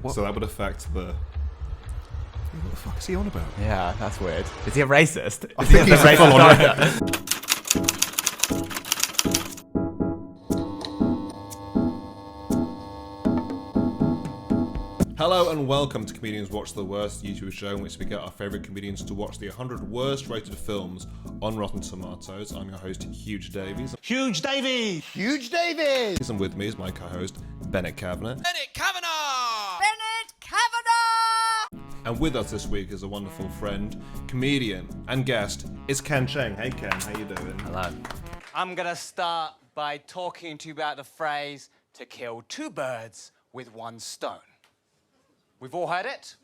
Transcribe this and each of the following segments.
What? So that would affect the... What the fuck is he on about? Yeah, that's weird. Is he a racist? I think he's a full-on Hello and welcome to Comedians Watch the Worst, YouTube show in which we get our favourite comedians to watch the 100 worst rated films on Rotten Tomatoes. I'm your host, Huge Davies. Huge Davies! Huge Davies! And with me is my co-host, Bennett Kavanagh. Bennett Kavanagh! Bennett Kavanagh! And with us this week is a wonderful friend, comedian and guest, is Cheng. Hey Ken, how you doing? Hello. I'm gonna start by talking to you about the phrase, to kill two birds with one stone. We've all heard it.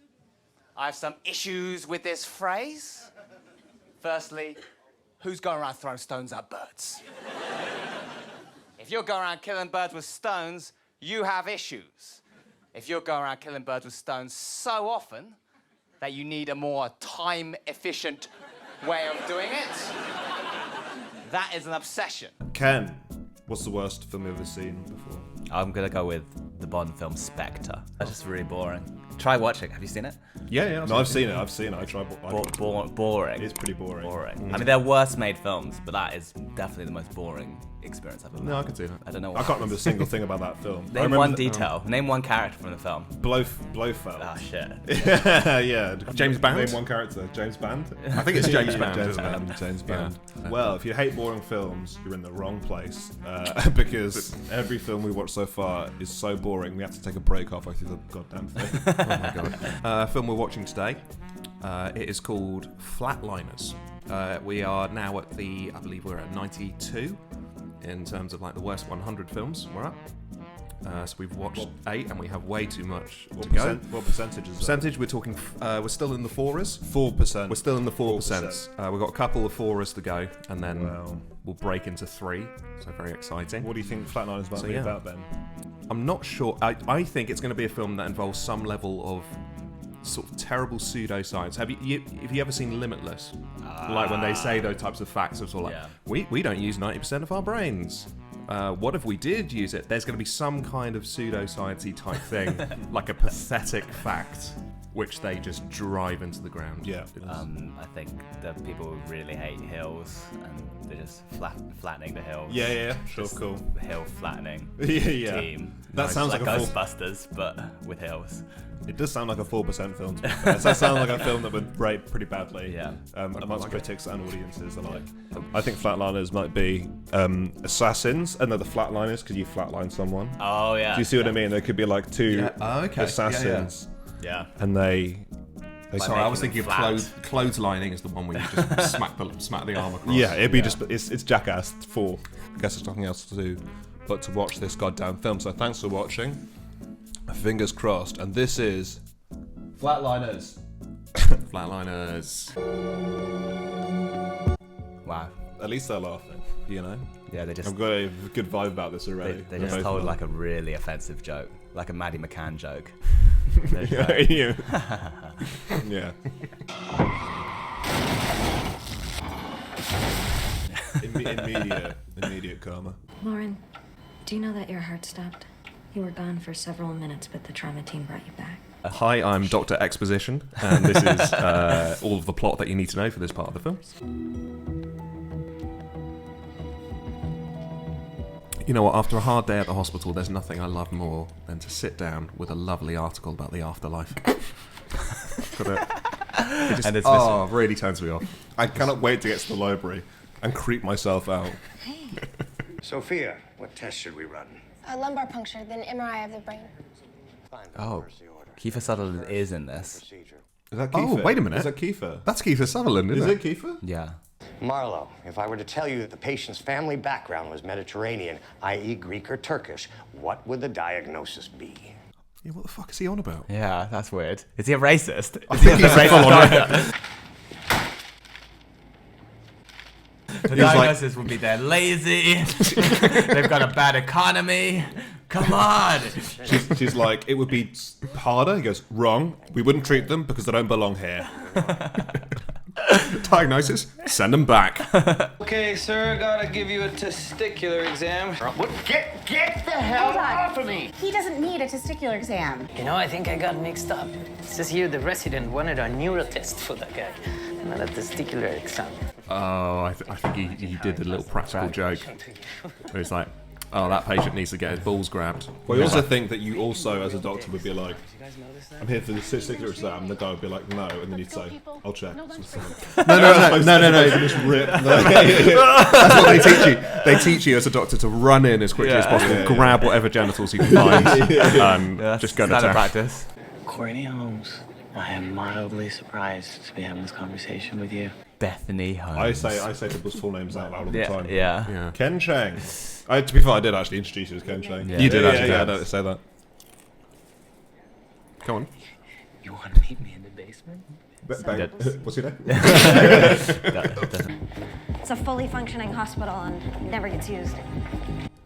I have some issues with this phrase. Firstly, who's going around throwing stones at birds? If you're going around killing birds with stones, you have issues. If you're going around killing birds with stones so often that you need a more time-efficient way of doing it, that is an obsession. Ken, what's the worst film you've ever seen before? I'm gonna go with the Bond film Spectre. That's just really boring. Try watching. Have you seen it? Yeah. No, I've seen it. I tried. Boring. It's pretty boring. I mean, they're worse made films, but that is definitely the most boring experience I've ever had. No, I can see that. I don't know. I can't remember a single thing about that film. Name one detail. Name one character from the film. Blofeld. Oh shit. Yeah. James Bond? Name one character. James Bond? I think it's James Bond. James Bond. Well, if you hate boring films, you're in the wrong place. Because every film we watched so far is so boring, we have to take a break halfway through the goddamn thing. Oh my god. Film we're watching today, it is called Flatliners. We are now at I believe we're at 92 in terms of like the worst 100 films we're at. So we've watched 8 and we have way too much to go. What percentage is that? Percentage, we're talking, we're still in the 4s. 4%. We're still in the 4%. We've got a couple of 4s to go and then we'll break into 3. So very exciting. What do you think Flatliners might be about then? I'm not sure. I think it's going to be a film that involves some level of sort of terrible pseudoscience. Have you ever seen Limitless? Like when they say those types of facts, it's all like, we don't use 90% of our brains. What if we did use it? There's going to be some kind of pseudoscience-y type thing, like a pathetic fact, which they just drive into the ground. Yeah. I think the people really hate hills, and they're just flattening the hills. Yeah. Sure, Just cool. Hill flattening Yeah. team. That sounds like a Ghostbusters, but with hills. It does sound like a 4% film. To be fair. That sounds like a film that would rate pretty badly. Yeah. Amongst critics and audiences alike. I think Flatliners might be assassins, and they're the Flatliners because you flatline someone. Oh yeah. Do you see what I mean? There could be like two okay. assassins, Yeah. and they Sorry, I was making thinking them of clotheslining is the one where you just smack the arm across. yeah, it'd be just it's Jackass 4. I guess there's nothing else to do but to watch this goddamn film. So thanks for watching. Fingers crossed. And this is Flatliners. Flatliners. Wow. At least they're laughing, you know. Yeah, they just I've got a good vibe about this already. they just told like a really offensive joke, like a Maddie McCann joke. yeah. Yeah. Immediate karma. Lauren, do you know that your heart stopped? You were gone for several minutes, but the trauma team brought you back. Hi, I'm Dr. Exposition, and this is all of the plot that you need to know for this part of the film. You know what, after a hard day at the hospital, there's nothing I love more than to sit down with a lovely article about the afterlife. It just really turns me off. I cannot wait to get to the library and creep myself out. Sophia, what test should we run? A lumbar puncture, then MRI of the brain. Oh, Kiefer Sutherland is in this. Is that Kiefer? Oh, wait a minute. Is that Kiefer? That's Kiefer Sutherland, isn't it? Is it Kiefer? Yeah. Marlo, if I were to tell you that the patient's family background was Mediterranean, i.e. Greek or Turkish, what would the diagnosis be? Yeah, what the fuck is he on about? Yeah, that's weird. Is he a racist? I think he's a full-on The diagnosis would be they're lazy, they've got a bad economy. Come on! She's like, it would be harder. He goes, wrong. We wouldn't treat them because they don't belong here. Diagnosis? Send them back. Okay, sir, gotta give you a testicular exam. What? Get the hell off of me! He doesn't need a testicular exam. You know, I think I got mixed up. It says here the resident wanted a neural test for that guy, not a testicular exam. Oh, I think he did a little practical joke. Where it's like, oh, that patient needs to get his balls grabbed. Well, you also think that you also, as a doctor, would be like, I'm here for the testicular exam. The guy would be like, no, and then you'd say, I'll check. No. Just rip. That's what they teach you. They teach you as a doctor to run in as quickly as possible, grab whatever genitals you can find, just go to town. Practice. Courtney Holmes, I am mildly surprised to be having this conversation with you. Bethany Holmes. I say people's full names out loud all the time. Yeah. Ken Cheng. To be fair, I did actually introduce you as Ken Cheng. You did actually. Yeah, I don't say that. Come on. You want to meet me in the basement? What's your name? It's a fully functioning hospital and never gets used.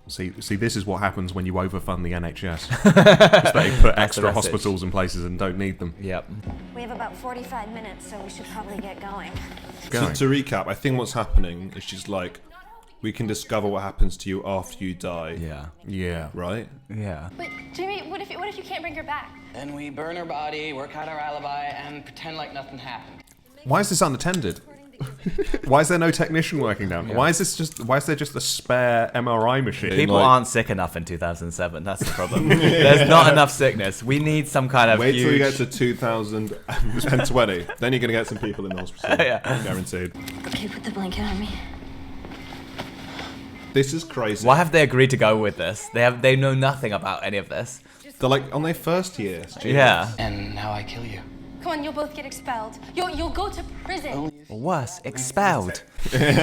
See, this is what happens when you overfund the NHS. They put extra hospitals in places and don't need them. Yep. We have about 45 minutes, so we should probably get going. To recap, I think what's happening is she's like, we can discover what happens to you after you die. Yeah. Right? Yeah. But Jamie, what if you can't bring her back? Then we burn her body, work out our alibi, and pretend like nothing happened. Why is this unattended? Why is there no technician working down? Why is there just a spare MRI machine? People aren't sick enough in 2007. That's the problem. There's not enough sickness. We need some kind of Wait till you get to 2020. Then you're going to get some people in the hospital. Guaranteed. Okay, put the blanket on me. This is crazy. Why have they agreed to go with this? They know nothing about any of this. They're like on their first year. Yeah. And now I kill you. Come on, you'll both get expelled. You'll go to prison. Or worse, expelled. Clear!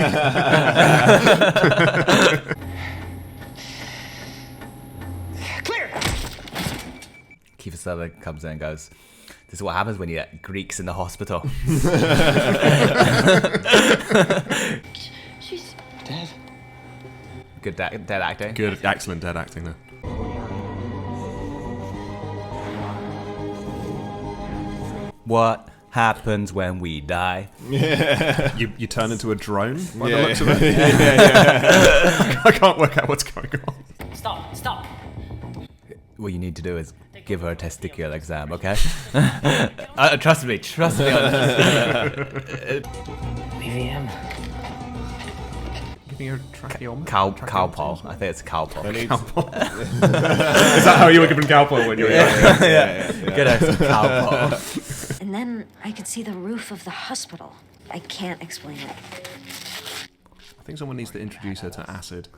Kiefer Sutherland comes in and goes, this is what happens when you get Greeks in the hospital. She's Dead? Good dead acting. Good, excellent dead acting there. What happens when we die? You turn into a drone by the Yeah, looks of it. I can't work out what's going on. Stop. What you need to do is give her a testicular exam, okay? Trust me. BVM. Giving her tracheotomy? Cowpole. I think it's cowpole. Is that how you were given cowpole when you were young? Get her some cowpole. And then I could see the roof of the hospital. I can't explain it. I think someone needs to introduce her to acid.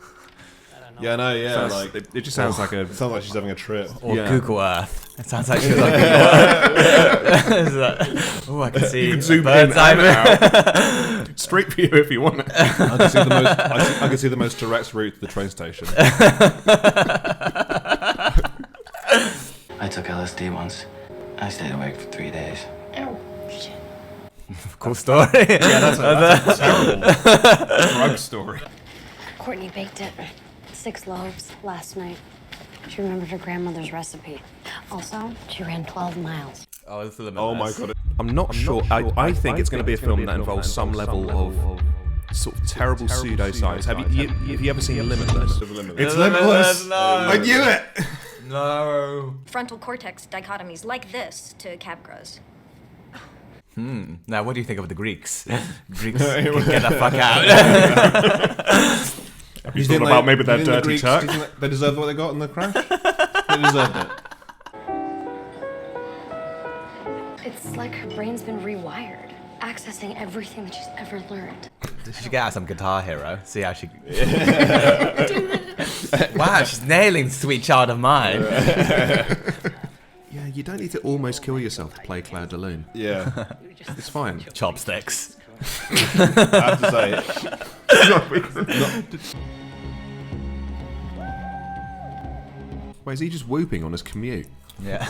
Yeah, no, yeah. Like it just sounds like a. Sounds like she's having a trip. Or Google Earth. It sounds like she's on Google Earth. Oh, I can see. You can zoom bird's in eye and out. Straight view if you want it. I can see the most direct route to the train station. I took LSD once. I stayed awake for 3 days. Oh, shit. Cool story. Yeah, that's a terrible drug story. Courtney baked it. 6 loaves last night. She remembered her grandmother's recipe. Also, she ran 12 miles. Oh, it's the Oh my god. I'm not sure. I think it's going to be a film that involves some level of sort of terrible pseudoscience. Have you ever seen Limitless? It's limitless. No. I knew it. No. Frontal cortex dichotomies like this to capgras. Now, what do you think of the Greeks? Greeks can get the fuck out. Have you thought about maybe that dirty Turk? Do you think they deserve what they got in the crash? They deserved it. It's like her brain's been rewired, accessing everything that she's ever learned. She should get out some Guitar Hero. See how she. Wow, she's nailing Sweet Child of Mine. Yeah, you don't need to almost kill yourself to play Claire de Lune. Yeah. It's fine. Chopsticks. I have to say. Wait, is he just whooping on his commute? Yeah.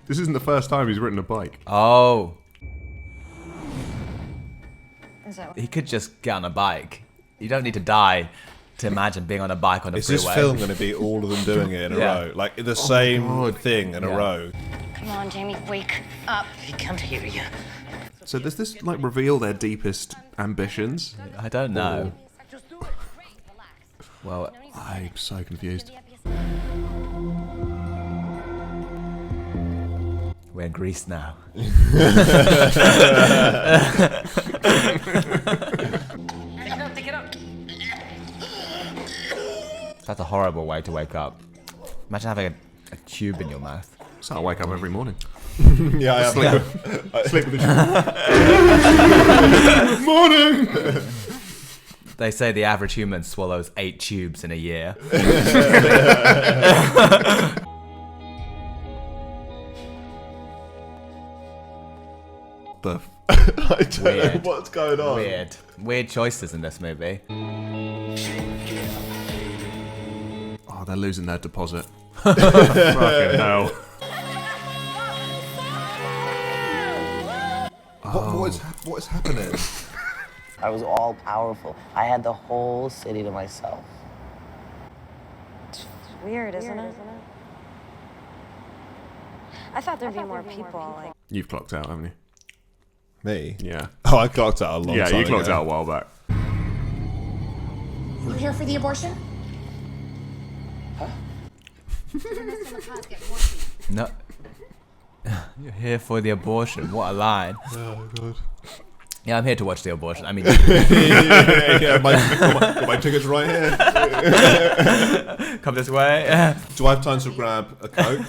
This isn't the first time he's ridden a bike. Oh. Is that He could just get on a bike. You don't need to die to imagine being on a bike on a Is freeway. this film going to be all of them doing it in a row? Like the same thing in a row? Come on, Jamie, wake up. He can't hear you. So does this like reveal their deepest ambitions? I don't know. Well, I'm so confused. We're in Greece now. That's a horrible way to wake up. Imagine having a tube in your mouth. So I wake up every morning. Yeah, I have. Sleep with the morning. They say the average human swallows 8 tubes in a year. I don't know what's going on. Weird choices in this movie. Oh, they're losing their deposit. Fucking hell. What is happening? I was all powerful. I had the whole city to myself. It's weird, isn't it? I thought there'd be more people. Like, You've clocked out, haven't you? Me? Yeah. Oh, I clocked out a long time Yeah, you clocked ago. out a while back. You were here for the abortion? No. You're here for the abortion. What a line. Oh, God. Yeah, I'm here to watch the abortion. I mean... yeah, my ticket's right here. Come this way. Do I have time to grab a Coke?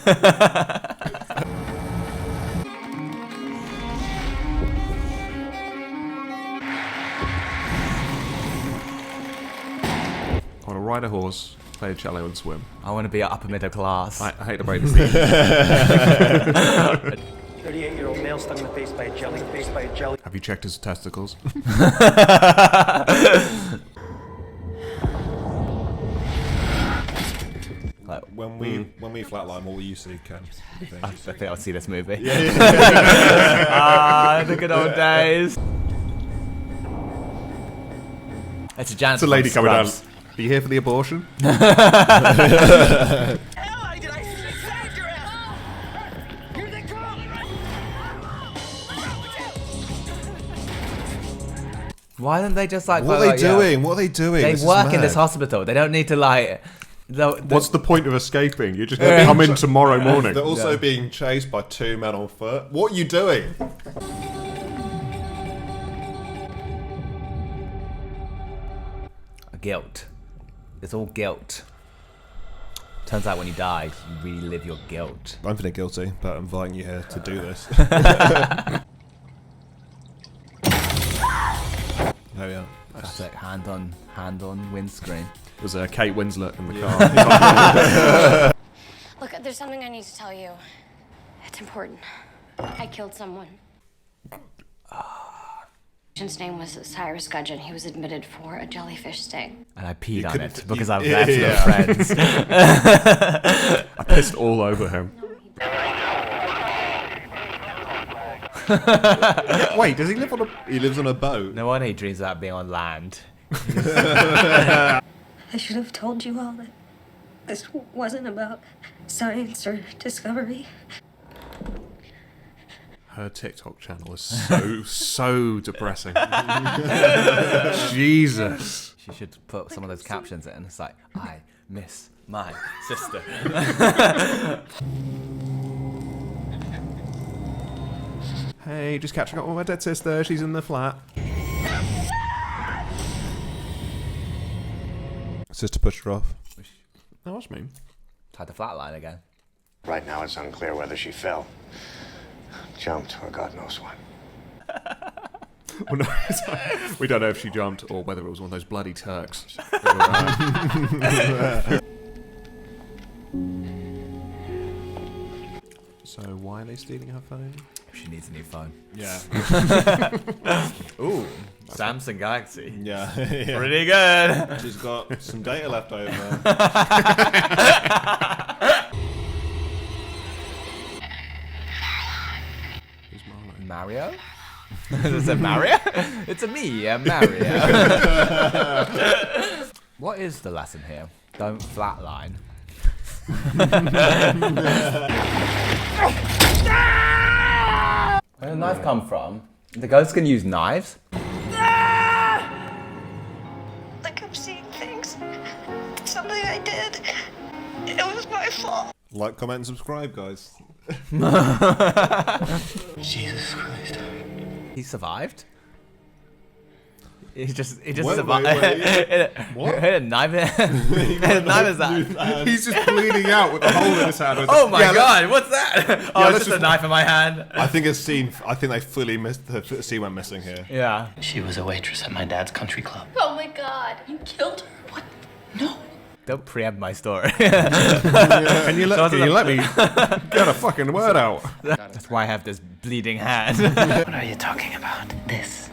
I want to ride a horse, play a cello and swim. I want to be upper middle class. I hate to break this to you. 38-year-old male stung in the face by a jelly. Have you checked his testicles? Like, when we flatline, what will you see, Ken? I think I'll see this movie. Yeah. The good old days. It's a janitor. It's a lady from coming down. Scrubs. Are you here for the abortion? Why don't they just like... What are they doing? What are they doing? They This is work in this mad. hospital. They don't need to like... What's the point of escaping? You're just going to come in tomorrow morning. They're also being chased by 2 men on foot. What are you doing? Guilt. It's all guilt. Turns out when you die, you really live your guilt. I'm feeling guilty about inviting you here to do this. There we are. That's it. Hand on windscreen. There's Kate Winslet in the car. look, there's something I need to tell you. It's important. I killed someone. His name was Cyrus Gudgeon. He was admitted for a jellyfish sting. And I peed on it because I was there for friends. I pissed all over him. Wait, does he live on a... He lives on a boat. No wonder he dreams about being on land. I should have told you all that this wasn't about science or discovery. Her TikTok channel is so depressing. Jesus. She should put some of those captions in. It's like, I miss my sister. Hey, just catching up with my dead sister. She's in the flat. Sister pushed her off. Oh, what's mean? Tried the flatline again. Right now, it's unclear whether she fell, jumped, or God knows what. Well, no, we don't know if she jumped or whether it was one of those bloody Turks. So why are they stealing her phone? She needs a new phone. Yeah. Ooh, Samsung Galaxy. Yeah. Pretty good. She's got some data left over. Who's Marlo? Mario? Is it Mario? It's a me, Mario. What is the lesson here? Don't flatline. Where did the knife come from? The ghosts can use knives? Like I'm seeing things. Something I did. It was my fault. Like, comment, and subscribe, guys. Jesus Christ. He survived? He just Wait, survived. wait. What? Hit a knife in his knife is that? He's just bleeding out with a hole in his hand. Oh my god, what's that? Oh, it's just a knife in my hand. I think it's seen. I think they fully missed. The scene went missing here. Yeah. She was a waitress at my dad's country club. Oh my god, you killed her? What? No. Don't preempt my story. Can you let me get a fucking word out? That's why I have this bleeding hand. What are you talking about? This.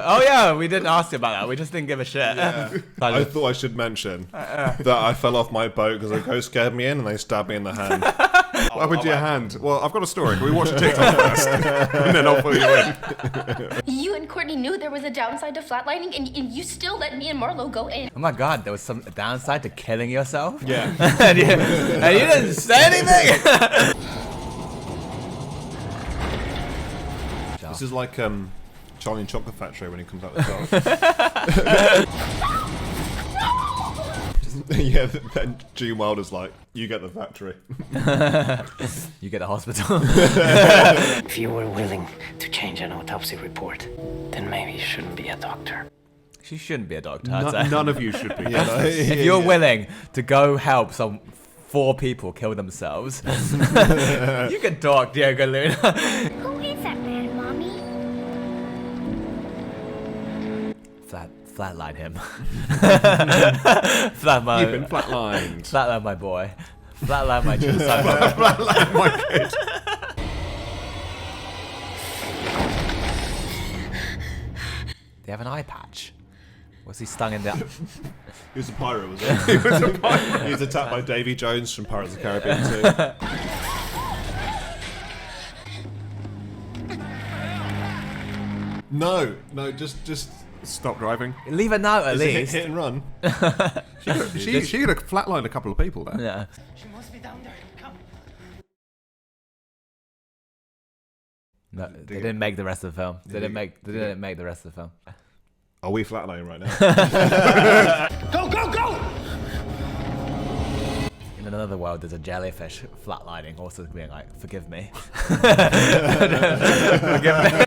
Oh yeah, we didn't ask you about that. We just didn't give a shit. Yeah. I thought I should mention that I fell off my boat because a ghost scared me in and they stabbed me in the hand. What happened to your hand? Well, I've got a story. Can we watch a TikTok first? And then I'll fill you in. You and Courtney knew there was a downside to flatlining, and you still let me and Marlo go in. Oh my god, there was some downside to killing yourself? Yeah. and you didn't say anything? This is like Charlie and Chocolate Factory when he comes out the top. Yeah, then Gene Wilder's like, you get the factory. You get the hospital. If you were willing to change an autopsy report, then maybe you shouldn't be a doctor. She shouldn't be a doctor, I'd say. None of you should be. If you're willing to go help some 4 people kill themselves, you can talk, Diego Luna. Who is that man, Mommy? Flatline him. You've been flatlined. Flatline my boy. Flatline my son. Flatline my kid. They have an eye patch. Was he stung in the... He was a pirate, was he? He was a pirate. He was attacked by Davy Jones from Pirates of the Caribbean 2. No, just stop driving. Leave a note at least. Hit and run. She could have flatlined a couple of people there. Yeah. She must be down there. Come. No, they didn't make the rest of the film. They didn't make the rest of the film. Are we flatlining right now? Go, go, go! In another world, there's a jellyfish flatlining, also being like, "Forgive me." Forgive me.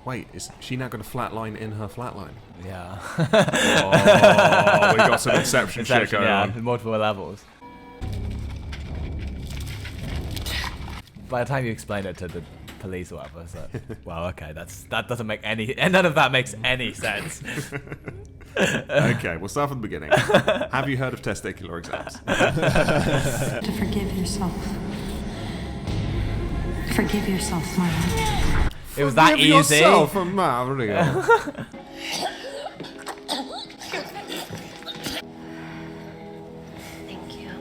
Wait, is she now going to flatline in her flatline? Yeah. Oh, we got some Inception shit going on. Multiple levels. By the time you explain it to the police or whatever, it's like, well, okay, that doesn't make any, and none of that makes any sense. Okay, we'll start from the beginning. Have you heard of testicular exams? To forgive yourself. Forgive yourself, Marlon. It was that easy. Yourself, Mario. Thank you.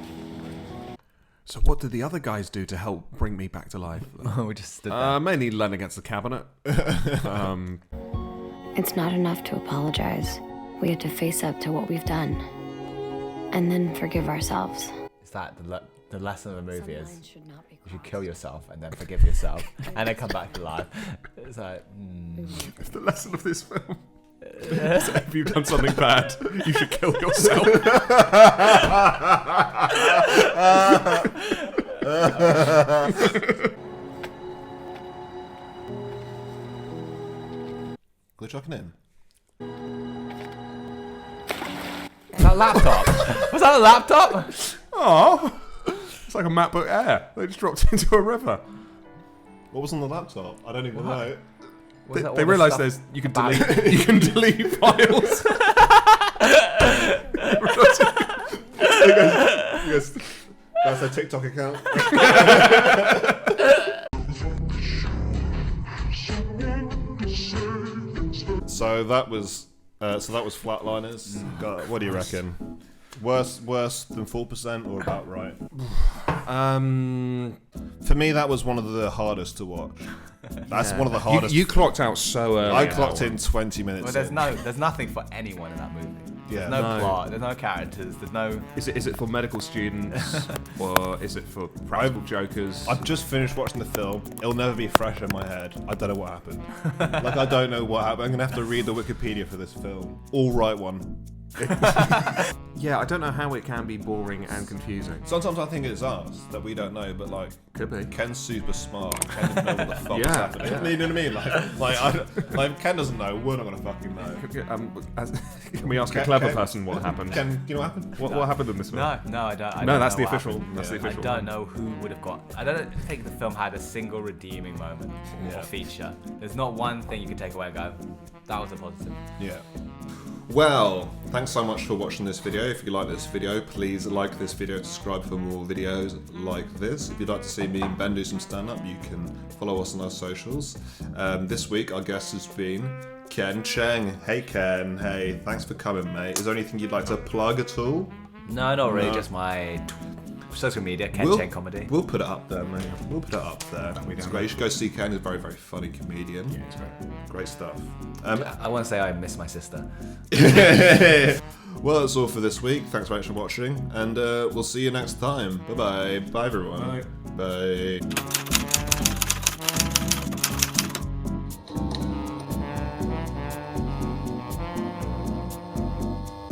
So what did the other guys do to help bring me back to life? We just stood there. Mainly lean against the cabinet. It's not enough to apologize. We have to face up to what we've done. And then forgive ourselves. Is that the lesson of the movie is you should kill yourself and then forgive yourself and then come back to life. It's like, It's the lesson of this film. So if you've done something bad, you should kill yourself. We're chucking in. Was that a laptop? Was that a laptop? Oh, it's like a MacBook Air. They just dropped into a river. What was on the laptop? I don't even know. They realised you can delete files. He goes, that's their TikTok account. So that was Flatliners. God, what do you reckon? Worse than 4% or about right? For me, that was one of the hardest to watch. That's one of the hardest. You clocked out so early. I clocked in 20 minutes. Well, there's nothing for anyone in that movie. Yeah. There's no plot. There's no characters. There's no. Is it for medical students or is it for practical jokers? I've just finished watching the film. It'll never be fresh in my head. I don't know what happened. Like, I don't know what happened. I'm gonna have to read the Wikipedia for this film. All right one. Yeah, I don't know how it can be boring and confusing. Sometimes I think it's us that we don't know, but like, could be. Ken's super smart. Ken doesn't know what the fuck's Yeah. happening. You know what I mean? Like Ken doesn't know. We're not gonna fucking know. Can we ask a clever person what happened? Ken, you know what happened? What happened in this film? No, I don't. No, that's the know what official. happened. That's the official. I don't know who would have got. I don't think the film had a single redeeming moment or feature. There's not one thing you can take away and go, that was a positive. Yeah. Well, thanks so much for watching this video. If you like this video, please like this video, subscribe for more videos like this. If you'd like to see me and Ben do some stand-up, you can follow us on our socials. This week, our guest has been Ken Cheng. Hey Ken, hey, thanks for coming, mate. Is there anything you'd like to plug at all? No, not really, just my social media, Ken Cheng Comedy. We'll put it up there, mate. We'll put it up there. It's great. You should go see Ken. He's a very, very funny comedian. Yeah, it's great. Great stuff. I want to say I miss my sister. Well, that's all for this week. Thanks very much for watching, and we'll see you next time. Bye-bye. Bye, everyone. Bye. Bye.